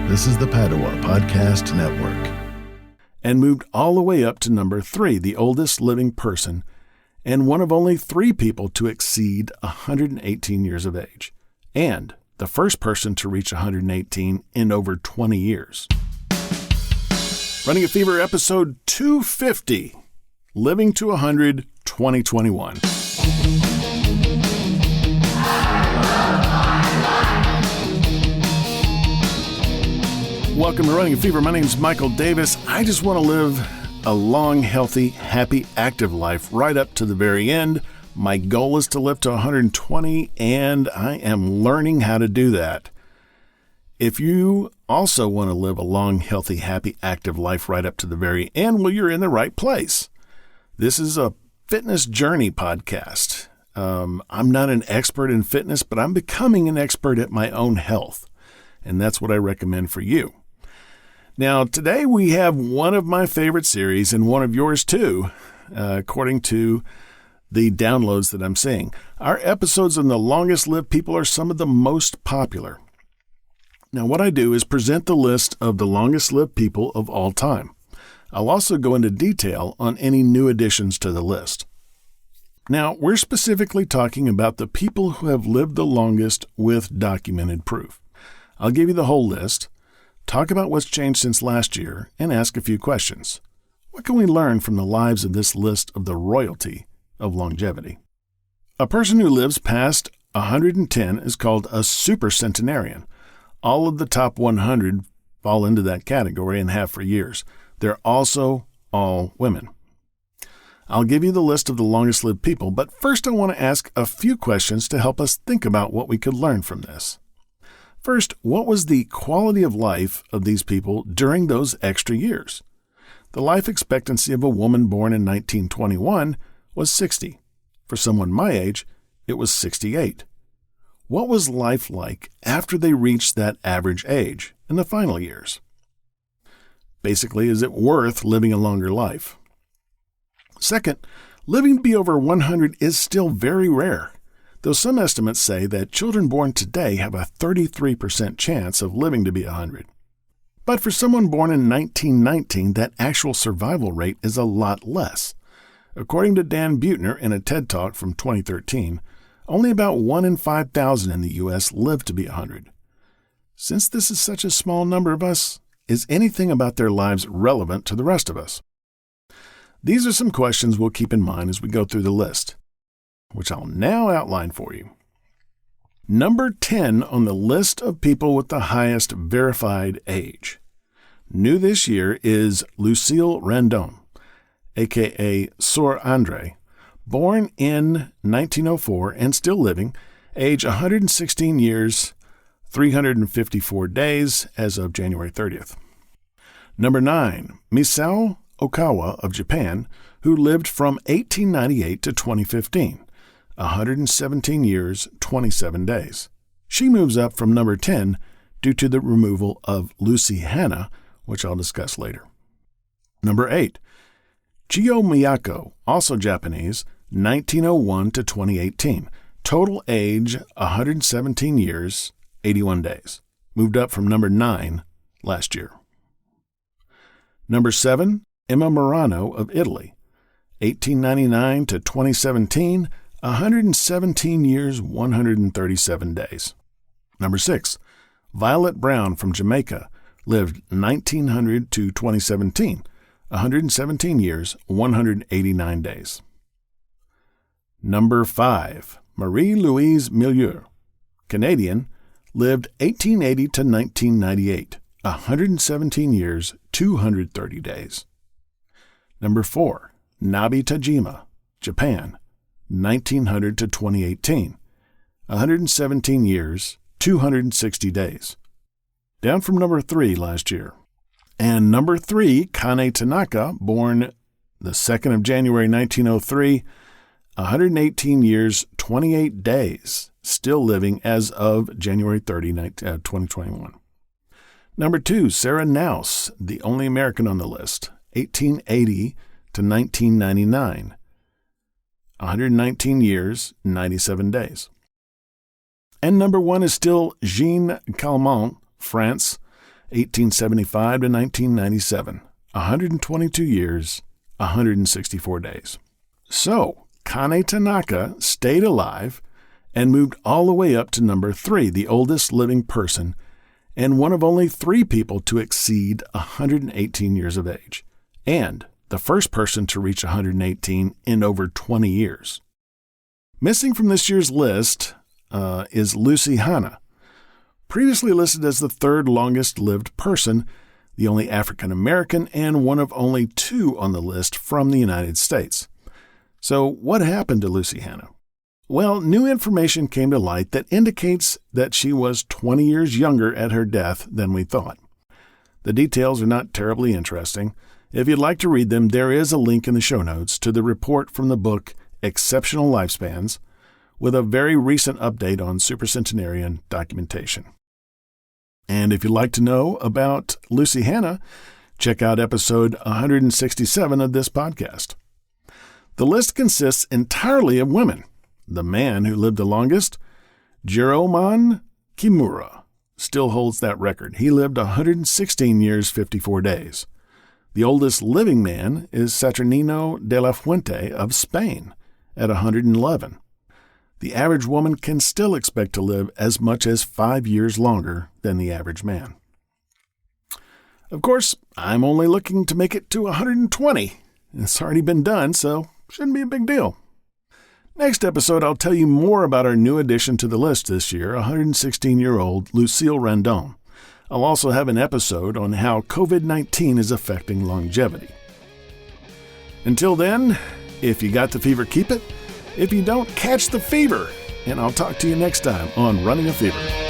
This is the Padua Podcast Network. And moved all the way up to number 3, the oldest living person, and one of only 3 people to exceed 118 years of age, and the first person to reach 118 in over 20 years. Running a Fever episode 250, Living to 100, 2021. Welcome to Running a Fever. My name is Michael Davis. I just want to live a long, healthy, happy, active life right up to the very end. My goal is to live to 120, and I am learning how to do that. If you also want to live a long, healthy, happy, active life right up to the very end, well, you're in the right place. This is a fitness journey podcast. I'm not an expert in fitness, but I'm becoming an expert at my own health, and that's what I recommend for you. Now, today we have one of my favorite series and one of yours too, according to the downloads that I'm seeing. Our episodes on the longest lived people are some of the most popular. Now, what I do is present the list of the longest lived people of all time. I'll also go into detail on any new additions to the list. Now, we're specifically talking about the people who have lived the longest with documented proof. I'll give you the whole list, talk about what's changed since last year, and ask a few questions. What can we learn from the lives of this list of the royalty of longevity? A person who lives past 110 is called a supercentenarian. All of the top 100 fall into that category and have for years. They're also all women. I'll give you the list of the longest lived people, but first I want to ask a few questions to help us think about what we could learn from this. First, what was the quality of life of these people during those extra years? The life expectancy of a woman born in 1921 was 60. For someone my age, it was 68. What was life like after they reached that average age in the final years? Basically, is it worth living a longer life? Second, living to be over 100 is still very rare, though some estimates say that children born today have a 33% chance of living to be 100. But for someone born in 1919, that actual survival rate is a lot less. According to Dan Buettner in a TED Talk from 2013, only about 1 in 5,000 in the U.S. live to be 100. Since this is such a small number of us, is anything about their lives relevant to the rest of us? These are some questions we'll keep in mind as we go through the list, which I'll now outline for you. Number 10 on the list of people with the highest verified age. New this year is Lucille Randon, a.k.a. Sœur André, born in 1904 and still living, age 116 years, 354 days as of January 30th. Number 9, Misao Okawa of Japan, who lived from 1898 to 2015. 117 years, 27 days. She moves up from number 10 due to the removal of Lucy Hannah, which I'll discuss later. Number 8, Chiyo Miyako, also Japanese, 1901 to 2018. Total age, 117 years, 81 days. Moved up from number 9 last year. Number 7, Emma Morano of Italy, 1899 to 2017, 117 years, 137 days. Number 6, Violet Brown from Jamaica, lived 1900 to 2017, 117 years, 189 days. Number 5, Marie-Louise Milieu, Canadian, lived 1880 to 1998, 117 years, 230 days. Number 4, Nabi Tajima, Japan, 1900 to 2018, 117 years, 260 days. Down from number 3 last year. And number 3, Kane Tanaka, born the 2nd of January 1903, 118 years, 28 days, still living as of January 30, 2021. Number 2, Sarah Knauss, the only American on the list, 1880 to 1999, 119 years, 97 days. And number 1 is still Jean Calment, France, 1875 to 1997, 122 years, 164 days. So, Kane Tanaka stayed alive and moved all the way up to number 3, the oldest living person, and one of only 3 people to exceed 118 years of age, and the first person to reach 118 in over 20 years. Missing from this year's list is Lucy Hanna, previously listed as the 3rd longest-lived person, the only African American, and one of only 2 on the list from the United States. So what happened to Lucy Hanna? Well, new information came to light that indicates that she was 20 years younger at her death than we thought. The details are not terribly interesting. If you'd like to read them, there is a link in the show notes to the report from the book Exceptional Lifespans, with a very recent update on supercentenarian documentation. And if you'd like to know about Lucy Hanna, check out episode 167 of this podcast. The list consists entirely of women. The man who lived the longest, Jiroman Kimura, still holds that record. He lived 116 years, 54 days. The oldest living man is Saturnino de la Fuente of Spain at 111. The average woman can still expect to live as much as 5 years longer than the average man. Of course, I'm only looking to make it to 120. It's already been done, so shouldn't be a big deal. Next episode, I'll tell you more about our new addition to the list this year, 116-year-old Lucille Randon. I'll also have an episode on how COVID-19 is affecting longevity. Until then, if you got the fever, keep it. If you don't, catch the fever. And I'll talk to you next time on Running a Fever.